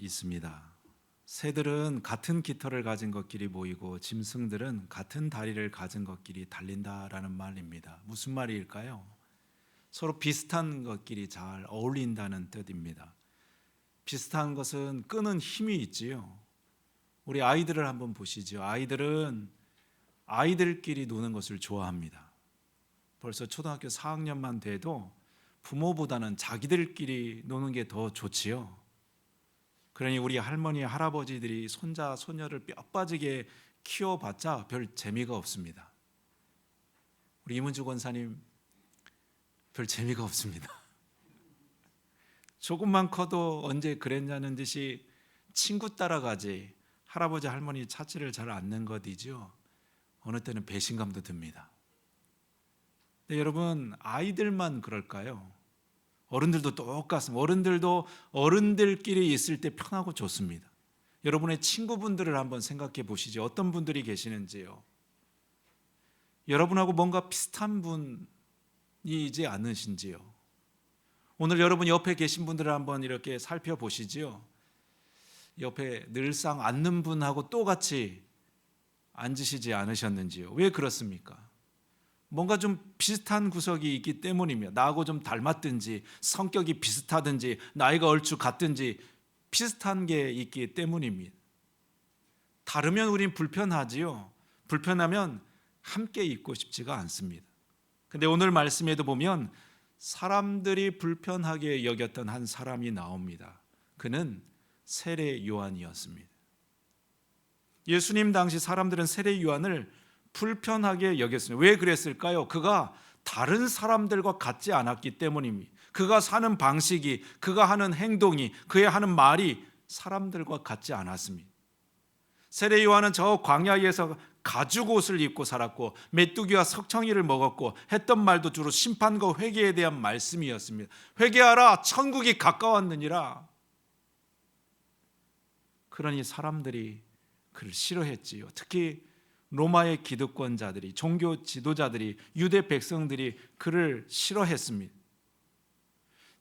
있습니다. 새들은 같은 깃털을 가진 것끼리 모이고 짐승들은 같은 다리를 가진 것끼리 달린다라는 말입니다. 무슨 말일까요? 서로 비슷한 것끼리 잘 어울린다는 뜻입니다. 비슷한 것은 끄는 힘이 있지요. 우리 아이들을 한번 보시죠. 아이들은 아이들끼리 노는 것을 좋아합니다. 벌써 초등학교 4학년만 돼도 부모보다는 자기들끼리 노는 게 더 좋지요. 그러니 우리 할머니, 할아버지들이 손자, 손녀를 뼈 빠지게 키워봤자 별 재미가 없습니다. 우리 이문주 권사님 별 재미가 없습니다. 조금만 커도 언제 그랬냐는 듯이 친구 따라가지 할아버지, 할머니 찾지를 잘 않는 것이죠. 어느 때는 배신감도 듭니다. 근데 여러분, 아이들만 그럴까요? 어른들도 똑같습니다. 어른들도 어른들끼리 있을 때 편하고 좋습니다. 여러분의 친구분들을 한번 생각해 보시죠. 어떤 분들이 계시는지요? 여러분하고 뭔가 비슷한 분이지 않으신지요? 오늘 여러분 옆에 계신 분들을 한번 이렇게 살펴보시지요. 옆에 늘상 앉는 분하고 똑같이 앉으시지 않으셨는지요? 왜 그렇습니까? 뭔가 좀 비슷한 구석이 있기 때문이며, 나하고 좀 닮았든지 성격이 비슷하든지 나이가 얼추 같든지 비슷한 게 있기 때문입니다. 다르면 우린 불편하지요. 불편하면 함께 있고 싶지가 않습니다. 근데 오늘 말씀에도 보면 사람들이 불편하게 여겼던 한 사람이 나옵니다. 그는 세례 요한이었습니다. 예수님 당시 사람들은 세례 요한을 불편하게 여겼습니다. 왜 그랬을까요? 그가 다른 사람들과 같지 않았기 때문입니다. 그가 사는 방식이, 그가 하는 행동이, 그의 하는 말이 사람들과 같지 않았습니다. 세례 요한은 저 광야에서 가죽 옷을 입고 살았고 메뚜기와 석청이를 먹었고 했던 말도 주로 심판과 회개에 대한 말씀이었습니다. 회개하라, 천국이 가까웠느니라. 그러니 사람들이 그를 싫어했지요. 특히 로마의 기득권자들이, 종교 지도자들이, 유대 백성들이 그를 싫어했습니다.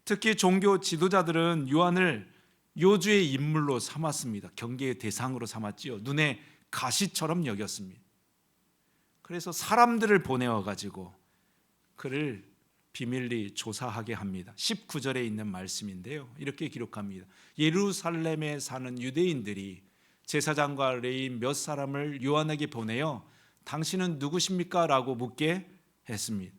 특히 종교 지도자들은 요한을 요주의 인물로 삼았습니다. 경계의 대상으로 삼았지요. 눈에 가시처럼 여겼습니다. 그래서 사람들을 보내어 가지고 그를 비밀리 조사하게 합니다. 19절에 있는 말씀인데요, 이렇게 기록합니다. 예루살렘에 사는 유대인들이 제사장과 레위 몇 사람을 요한에게 보내어 당신은 누구십니까? 라고 묻게 했습니다.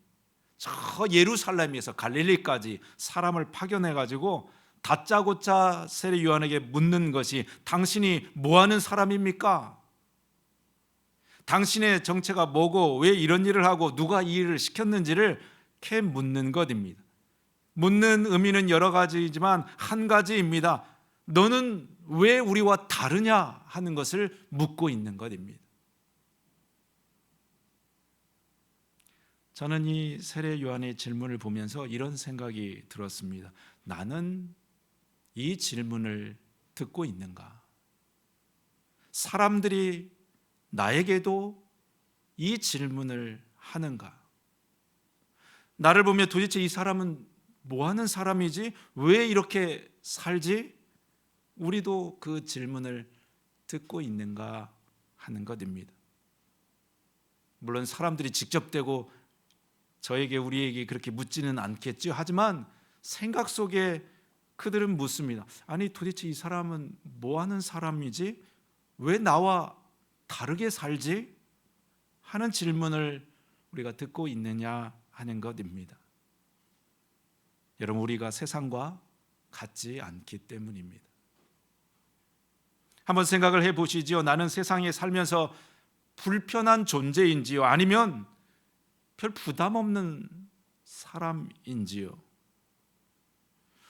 저 예루살렘에서 갈릴리까지 사람을 파견해 가지고 다짜고짜 세례 요한에게 묻는 것이, 당신이 뭐하는 사람입니까? 당신의 정체가 뭐고 왜 이런 일을 하고 누가 이 일을 시켰는지를 캐 묻는 것입니다. 묻는 의미는 여러 가지이지만 한 가지입니다. 너는 왜 우리와 다르냐 하는 것을 묻고 있는 것입니다. 저는 이 세례 요한의 질문을 보면서 이런 생각이 들었습니다. 나는 이 질문을 듣고 있는가? 사람들이 나에게도 이 질문을 하는가? 나를 보며 도대체 이 사람은 뭐 하는 사람이지? 왜 이렇게 살지? 우리도 그 질문을 듣고 있는가 하는 것입니다. 물론 사람들이 직접 대고 저에게, 우리에게 그렇게 묻지는 않겠죠. 하지만 생각 속에 그들은 묻습니다. 아니 도대체 이 사람은 뭐 하는 사람이지? 왜 나와 다르게 살지? 하는 질문을 우리가 듣고 있느냐 하는 것입니다. 여러분, 우리가 세상과 같지 않기 때문입니다. 한번 생각을 해보시지요. 나는 세상에 살면서 불편한 존재인지요? 아니면 별 부담 없는 사람인지요?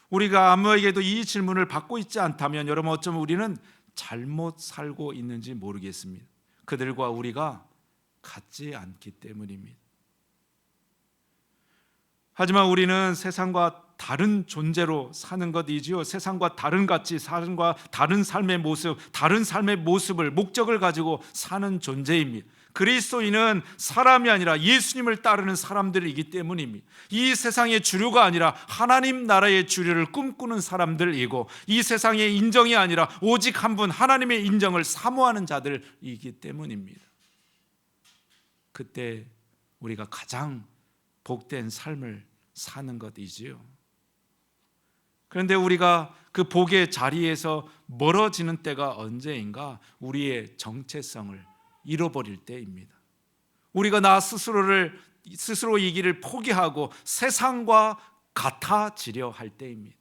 우리가 아무에게도 이 질문을 받고 있지 않다면 여러분, 어쩌면 우리는 잘못 살고 있는지 모르겠습니다. 그들과 우리가 같지 않기 때문입니다. 하지만 우리는 세상과 다른 존재로 사는 것이지요. 세상과 다른 가치, 사람과 다른 삶의 모습, 다른 삶의 모습을, 목적을 가지고 사는 존재입니다. 그리스도인은 사람이 아니라 예수님을 따르는 사람들이기 때문입니다. 이 세상의 주류가 아니라 하나님 나라의 주류를 꿈꾸는 사람들이고, 이 세상의 인정이 아니라 오직 한 분 하나님의 인정을 사모하는 자들이기 때문입니다. 그때 우리가 가장 복된 삶을 사는 것이지요. 그런데 우리가 그 복의 자리에서 멀어지는 때가 언제인가? 우리의 정체성을 잃어버릴 때입니다. 우리가 나 스스로의 길을 포기하고 세상과 같아지려 할 때입니다.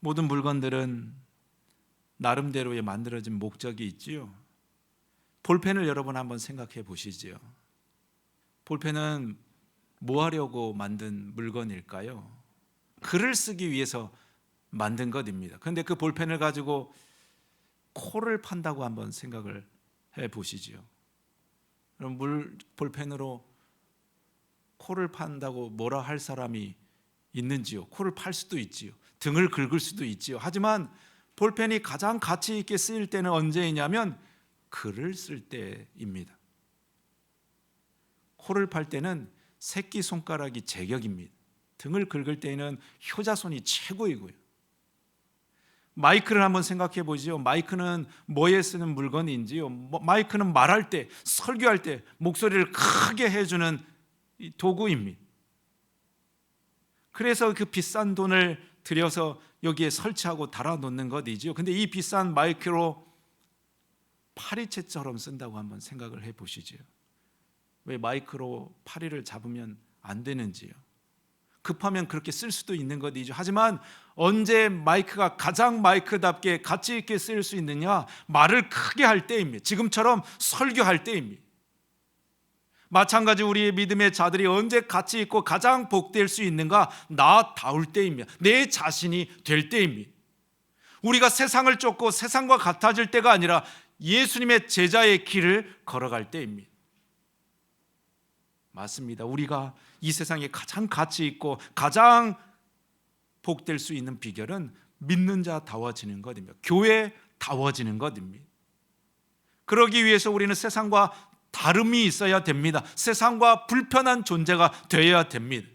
모든 물건들은 나름대로의 만들어진 목적이 있지요. 볼펜을 여러분 한번 생각해 보시지요. 볼펜은 뭐 하려고 만든 물건일까요? 글을 쓰기 위해서 만든 것입니다. 그런데 그 볼펜을 가지고 코를 판다고 한번 생각을 해 보시지요. 그럼 볼펜으로 코를 판다고 뭐라 할 사람이 있는지요? 코를 팔 수도 있지요. 등을 긁을 수도 있지요. 하지만 볼펜이 가장 가치 있게 쓰일 때는 언제이냐면 글을 쓸 때입니다. 코를 팔 때는 새끼손가락이 제격입니다. 등을 긁을 때에는 효자손이 최고이고요. 마이크를 한번 생각해 보지요. 마이크는 뭐에 쓰는 물건인지요? 마이크는 말할 때, 설교할 때 목소리를 크게 해주는 도구입니다. 그래서 그 비싼 돈을 들여서 여기에 설치하고 달아놓는 것이지요. 근데 이 비싼 마이크로 파리채처럼 쓴다고 한번 생각을 해 보시죠. 왜 마이크로 파리를 잡으면 안 되는지요? 급하면 그렇게 쓸 수도 있는 것이죠. 하지만 언제 마이크가 가장 마이크답게 가치 있게 쓰일 수 있느냐? 말을 크게 할 때입니다. 지금처럼 설교할 때입니다. 마찬가지 우리의 믿음의 자들이 언제 가치 있고 가장 복될 수 있는가? 나다울 때입니다. 내 자신이 될 때입니다. 우리가 세상을 쫓고 세상과 같아질 때가 아니라 예수님의 제자의 길을 걸어갈 때입니다. 맞습니다. 우리가 이 세상에 가장 가치 있고 가장 복될 수 있는 비결은 믿는 자다워지는 것입니다. 교회다워지는 것입니다. 그러기 위해서 우리는 세상과 다름이 있어야 됩니다. 세상과 불편한 존재가 되어야 됩니다.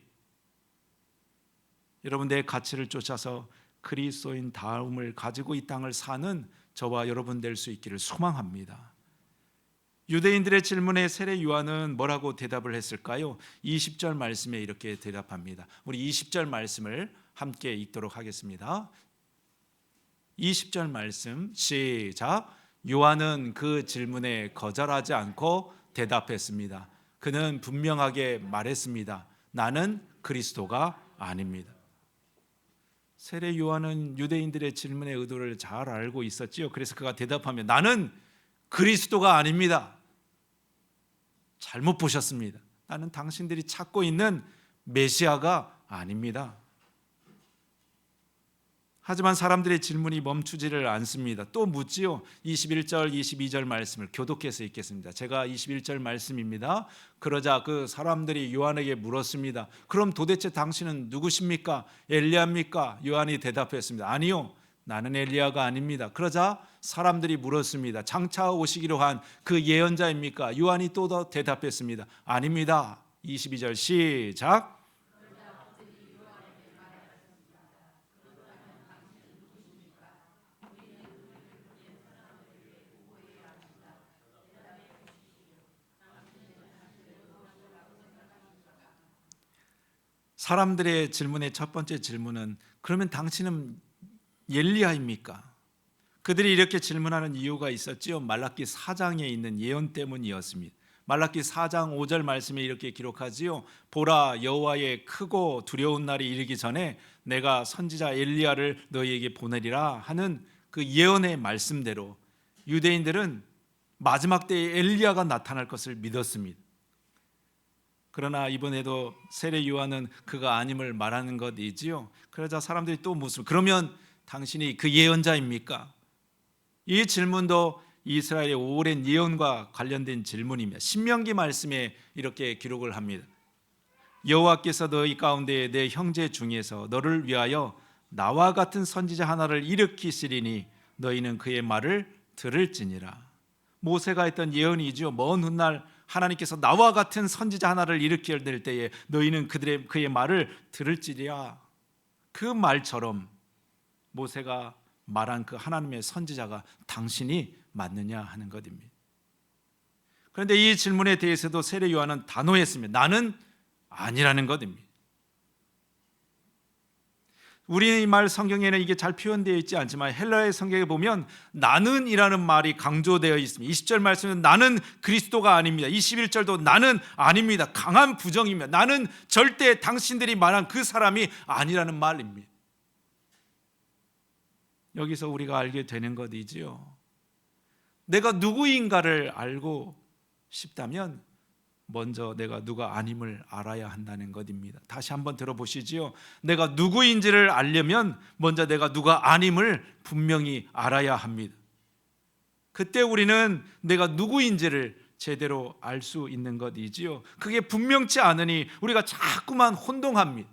여러분, 내 가치를 쫓아서 그리스도인 다움을 가지고 이 땅을 사는 저와 여러분 될 수 있기를 소망합니다. 유대인들의 질문에 세례 요한은 뭐라고 대답을 했을까요? 20절 말씀에 이렇게 대답합니다. 우리 20절 말씀을 함께 읽도록 하겠습니다. 20절 말씀 시작. 요한은 그 질문에 거절하지 않고 대답했습니다. 그는 분명하게 말했습니다. 나는 그리스도가 아닙니다. 세례 요한은 유대인들의 질문의 의도를 잘 알고 있었지요. 그래서 그가 대답하면 나는 그리스도가 아닙니다. 잘못 보셨습니다. 나는 당신들이 찾고 있는 메시아가 아닙니다. 하지만 사람들의 질문이 멈추지를 않습니다. 또 묻지요. 21절, 22절 말씀을 교독해서 읽겠습니다. 제가 21절 말씀입니다. 그러자 그 사람들이 요한에게 물었습니다. 그럼 도대체 당신은 누구십니까? 엘리야입니까? 요한이 대답했습니다. 아니요, 나는 엘리야가 아닙니다. 그러자 사람들이 물었습니다. 장차 오시기로 한 그 예언자입니까? 요한이 또 더 대답했습니다. 아닙니다. 22절 시작. 사람들의 질문의 첫 번째 질문은 그러면 당신은 엘리야입니까? 그들이 이렇게 질문하는 이유가 있었지요. 말라기 4장에 있는 예언 때문이었습니다. 말라기 4장 5절 말씀에 이렇게 기록하지요. 보라, 여호와의 크고 두려운 날이 이르기 전에 내가 선지자 엘리야를 너희에게 보내리라 하는 그 예언의 말씀대로 유대인들은 마지막 때에 엘리야가 나타날 것을 믿었습니다. 그러나 이번에도 세례 요한은 그가 아님을 말하는 것이지요. 그러자 사람들이 또 묻습니다. 그러면 당신이 그 예언자입니까? 이 질문도 이스라엘의 오랜 예언과 관련된 질문입니다. 신명기 말씀에 이렇게 기록을 합니다. 여호와께서 너희 가운데 내 형제 중에서 너를 위하여 나와 같은 선지자 하나를 일으키시리니 너희는 그의 말을 들을지니라. 모세가 했던 예언이죠. 먼 훗날 하나님께서 나와 같은 선지자 하나를 일으킬 때에 너희는 그의 말을 들을지리라. 그 말처럼 모세가 말한 그 하나님의 선지자가 당신이 맞느냐 하는 것입니다. 그런데 이 질문에 대해서도 세례 요한은 단호했습니다. 나는 아니라는 것입니다. 우리말 성경에는 이게 잘 표현되어 있지 않지만 헬라의 성경에 보면 나는이라는 말이 강조되어 있습니다. 20절 말씀은 나는 그리스도가 아닙니다. 21절도 나는 아닙니다. 강한 부정입니다. 나는 절대 당신들이 말한 그 사람이 아니라는 말입니다. 여기서 우리가 알게 되는 것이지요. 내가 누구인가를 알고 싶다면 먼저 내가 누가 아님을 알아야 한다는 것입니다. 다시 한번 들어보시지요. 내가 누구인지를 알려면 먼저 내가 누가 아님을 분명히 알아야 합니다. 그때 우리는 내가 누구인지를 제대로 알 수 있는 것이지요. 그게 분명치 않으니 우리가 자꾸만 혼동합니다.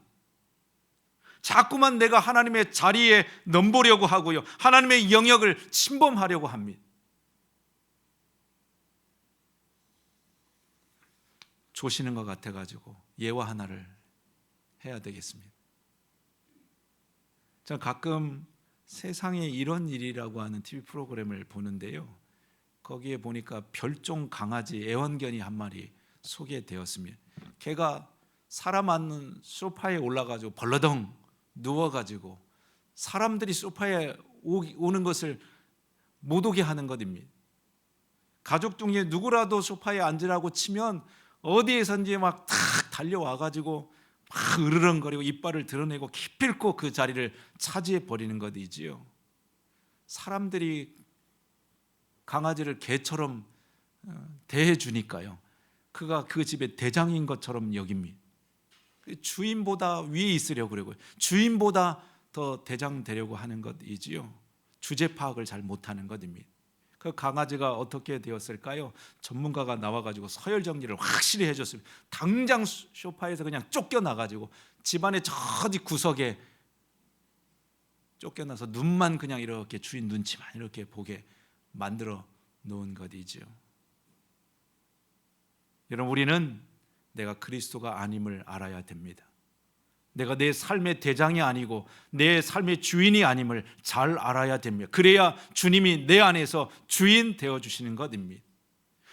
자꾸만 내가 하나님의 자리에 넘보려고 하고요. 하나님의 영역을 침범하려고 합니다. 조시는 것 같아가지고 예화 하나를 해야 되겠습니다. 제가 가끔 세상에 이런 일이라고 하는 TV 프로그램을 보는데요. 거기에 보니까 별종 강아지 애완견이 한 마리 소개되었습니다. 걔가 사람 앉는 소파에 올라가지고 벌러덩 누워가지고 사람들이 소파에 오는 것을 못 오게 하는 것입니다. 가족 중에 누구라도 소파에 앉으라고 치면 어디에선지 막 탁 달려와가지고 막 으르렁거리고 이빨을 드러내고 기필코 그 자리를 차지해 버리는 것이지요. 사람들이 강아지를 개처럼 대해주니까요. 그가 그 집의 대장인 것처럼 여깁니다. 주인보다 위에 있으려고 그러고요. 주인보다 더 대장 되려고 하는 것이지요. 주제 파악을 잘 못하는 것입니다. 그 강아지가 어떻게 되었을까요? 전문가가 나와가지고 서열 정리를 확실히 해줬습니다. 당장 소파에서 그냥 쫓겨나가지고 집안의 저기 구석에 쫓겨나서 눈만 그냥 이렇게 주인 눈치만 이렇게 보게 만들어 놓은 것이지요. 여러분, 우리는 내가 그리스도가 아님을 알아야 됩니다. 내가 내 삶의 대장이 아니고 내 삶의 주인이 아님을 잘 알아야 됩니다. 그래야 주님이 내 안에서 주인 되어주시는 것입니다.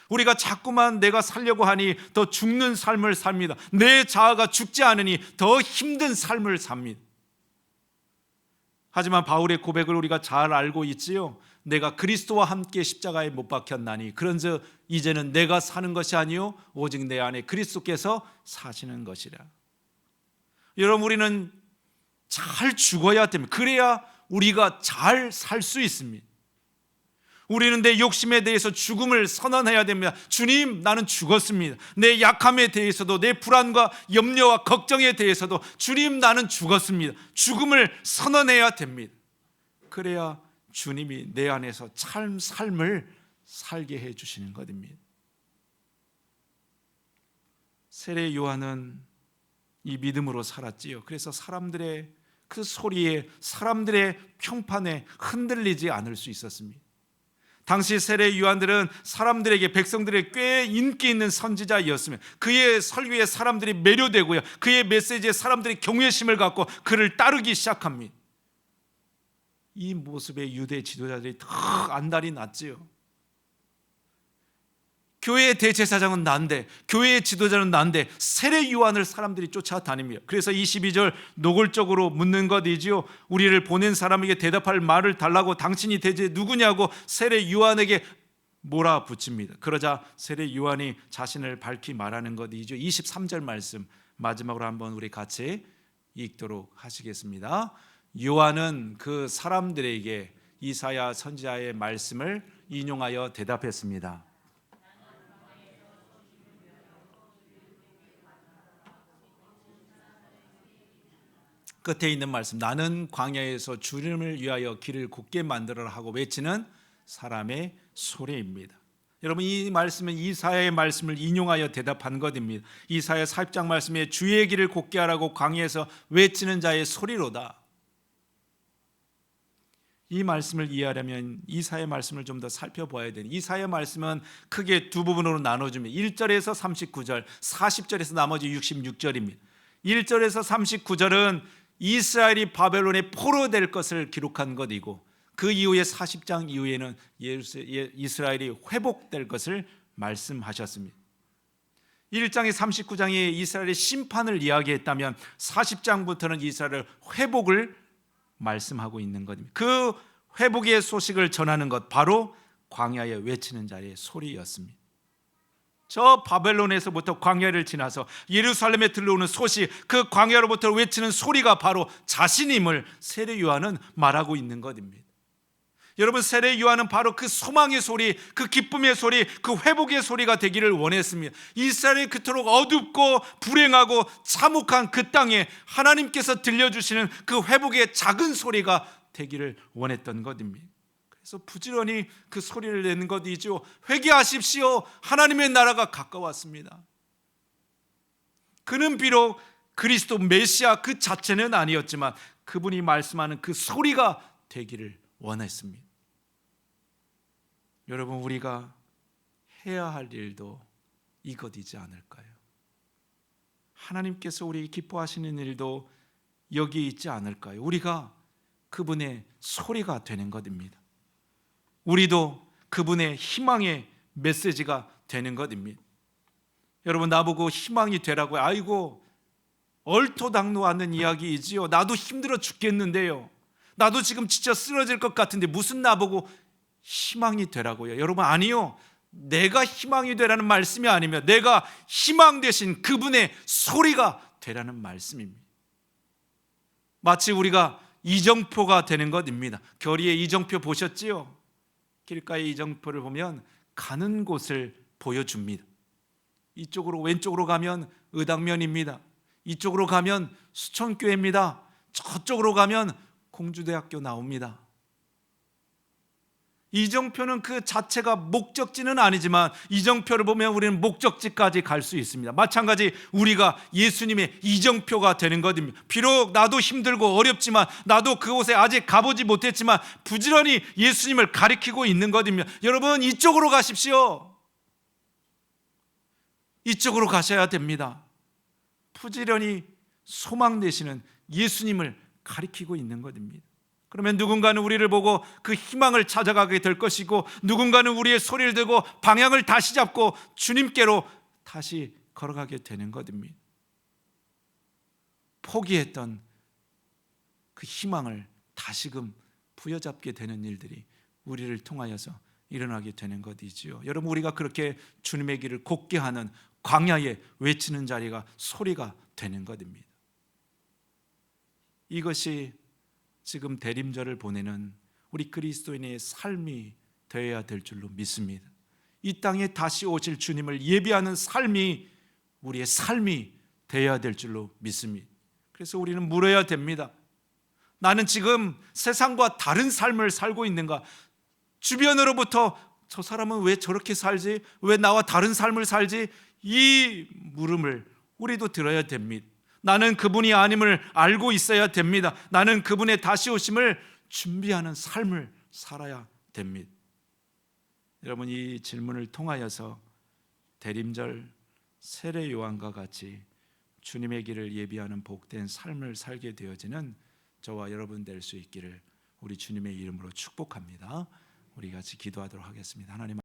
우리가 자꾸만 내가 살려고 하니 더 죽는 삶을 삽니다. 내 자아가 죽지 않으니 더 힘든 삶을 삽니다. 하지만 바울의 고백을 우리가 잘 알고 있지요. 내가 그리스도와 함께 십자가에 못 박혔나니 그런즉 이제는 내가 사는 것이 아니요 오직 내 안에 그리스도께서 사시는 것이라. 여러분, 우리는 잘 죽어야 됩니다. 그래야 우리가 잘 살 수 있습니다. 우리는 내 욕심에 대해서 죽음을 선언해야 됩니다. 주님, 나는 죽었습니다. 내 약함에 대해서도 내 불안과 염려와 걱정에 대해서도 주님, 나는 죽었습니다. 죽음을 선언해야 됩니다. 그래야 주님이 내 안에서 삶을 살게 해주시는 것입니다. 세례 요한은 이 믿음으로 살았지요. 그래서 사람들의 그 소리에, 사람들의 평판에 흔들리지 않을 수 있었습니다. 당시 세례 요한들은 사람들에게, 백성들에게 꽤 인기 있는 선지자였으며 그의 설교에 사람들이 매료되고요, 그의 메시지에 사람들이 경외심을 갖고 그를 따르기 시작합니다. 이 모습에 유대 지도자들이 더 안달이 났지요. 교회의 대제사장은 난데, 교회의 지도자는 난데 세례 요한을 사람들이 쫓아다닙니다. 그래서 22절 노골적으로 묻는 것이지요. 우리를 보낸 사람에게 대답할 말을 달라고 당신이 대체 누구냐고 세례 요한에게 몰아붙입니다. 그러자 세례 요한이 자신을 밝히 말하는 것이죠. 23절 말씀 마지막으로 한번 우리 같이 읽도록 하시겠습니다. 요한은 그 사람들에게 이사야 선지자의 말씀을 인용하여 대답했습니다. 끝에 있는 말씀, 나는 광야에서 주님을 위하여 길을 곧게 만들어라 하고 외치는 사람의 소리입니다. 여러분, 이 말씀은 이사야의 말씀을 인용하여 대답한 것입니다. 이사야 40장 말씀에 주의 길을 곧게 하라고 광야에서 외치는 자의 소리로다. 이 말씀을 이해하려면 이사야 말씀을 좀 더 살펴봐야 되는, 이사야 말씀은 크게 두 부분으로 나눠집니다. 1절에서 39절, 40절에서 나머지 66절입니다. 1절에서 39절은 이스라엘이 바벨론에 포로될 것을 기록한 것이고, 그 이후에 40장 이후에는 이스라엘이 회복될 것을 말씀하셨습니다. 1장에 39장에 이스라엘의 심판을 이야기했다면 40장부터는 이스라엘의 회복을 말씀하고 있는 것입니다. 그 회복의 소식을 전하는 것, 바로 광야에 외치는 자의 소리였습니다. 저 바벨론에서부터 광야를 지나서 예루살렘에 들러오는 소식, 그 광야로부터 외치는 소리가 바로 자신임을 세례 요한은 말하고 있는 것입니다. 여러분, 세례 요한은 바로 그 소망의 소리, 그 기쁨의 소리, 그 회복의 소리가 되기를 원했습니다. 이스라엘이 그토록 어둡고 불행하고 참혹한 그 땅에 하나님께서 들려주시는 그 회복의 작은 소리가 되기를 원했던 것입니다. 그래서 부지런히 그 소리를 내는 것이죠. 회개하십시오, 하나님의 나라가 가까웠습니다. 그는 비록 그리스도 메시아 그 자체는 아니었지만 그분이 말씀하는 그 소리가 되기를 원했습니다. 여러분, 우리가 해야 할 일도 이것이지 않을까요? 하나님께서 우리 기뻐하시는 일도 여기 있지 않을까요? 우리가 그분의 소리가 되는 것입니다. 우리도 그분의 희망의 메시지가 되는 것입니다. 여러분, 나보고 희망이 되라고요? 아이고, 얼토당도 않는 이야기이지요. 나도 힘들어 죽겠는데요, 나도 지금 지쳐 쓰러질 것 같은데 무슨 나보고 희망이 되라고요? 여러분, 아니요, 내가 희망이 되라는 말씀이 아니며 내가 희망 되신 그분의 소리가 되라는 말씀입니다. 마치 우리가 이정표가 되는 것입니다. 결의의 이정표 보셨지요? 길가의 이정표를 보면 가는 곳을 보여줍니다. 이쪽으로, 왼쪽으로 가면 의당면입니다. 이쪽으로 가면 수천교회입니다. 저쪽으로 가면 공주대학교 나옵니다. 이정표는 그 자체가 목적지는 아니지만 이정표를 보면 우리는 목적지까지 갈 수 있습니다. 마찬가지 우리가 예수님의 이정표가 되는 것입니다. 비록 나도 힘들고 어렵지만, 나도 그곳에 아직 가보지 못했지만 부지런히 예수님을 가리키고 있는 것입니다. 여러분, 이쪽으로 가십시오. 이쪽으로 가셔야 됩니다. 부지런히 소망 되시는 예수님을 가리키고 있는 것입니다. 그러면 누군가는 우리를 보고 그 희망을 찾아가게 될 것이고, 누군가는 우리의 소리를 듣고 방향을 다시 잡고 주님께로 다시 걸어가게 되는 것입니다. 포기했던 그 희망을 다시금 부여잡게 되는 일들이 우리를 통하여서 일어나게 되는 것이지요. 여러분, 우리가 그렇게 주님의 길을 곱게 하는 광야에 외치는 자리가 소리가 되는 것입니다. 이것이 지금 대림절을 보내는 우리 그리스도인의 삶이 되어야 될 줄로 믿습니다. 이 땅에 다시 오실 주님을 예비하는 삶이 우리의 삶이 되어야 될 줄로 믿습니다. 그래서 우리는 물어야 됩니다. 나는 지금 세상과 다른 삶을 살고 있는가? 주변으로부터 저 사람은 왜 저렇게 살지? 왜 나와 다른 삶을 살지? 이 물음을 우리도 들어야 됩니다. 나는 그분이 아님을 알고 있어야 됩니다. 나는 그분의 다시 오심을 준비하는 삶을 살아야 됩니다. 여러분, 이 질문을 통하여서 대림절 세례 요한과 같이 주님의 길을 예비하는 복된 삶을 살게 되어지는 저와 여러분 될 수 있기를 우리 주님의 이름으로 축복합니다. 우리 같이 기도하도록 하겠습니다. 하나님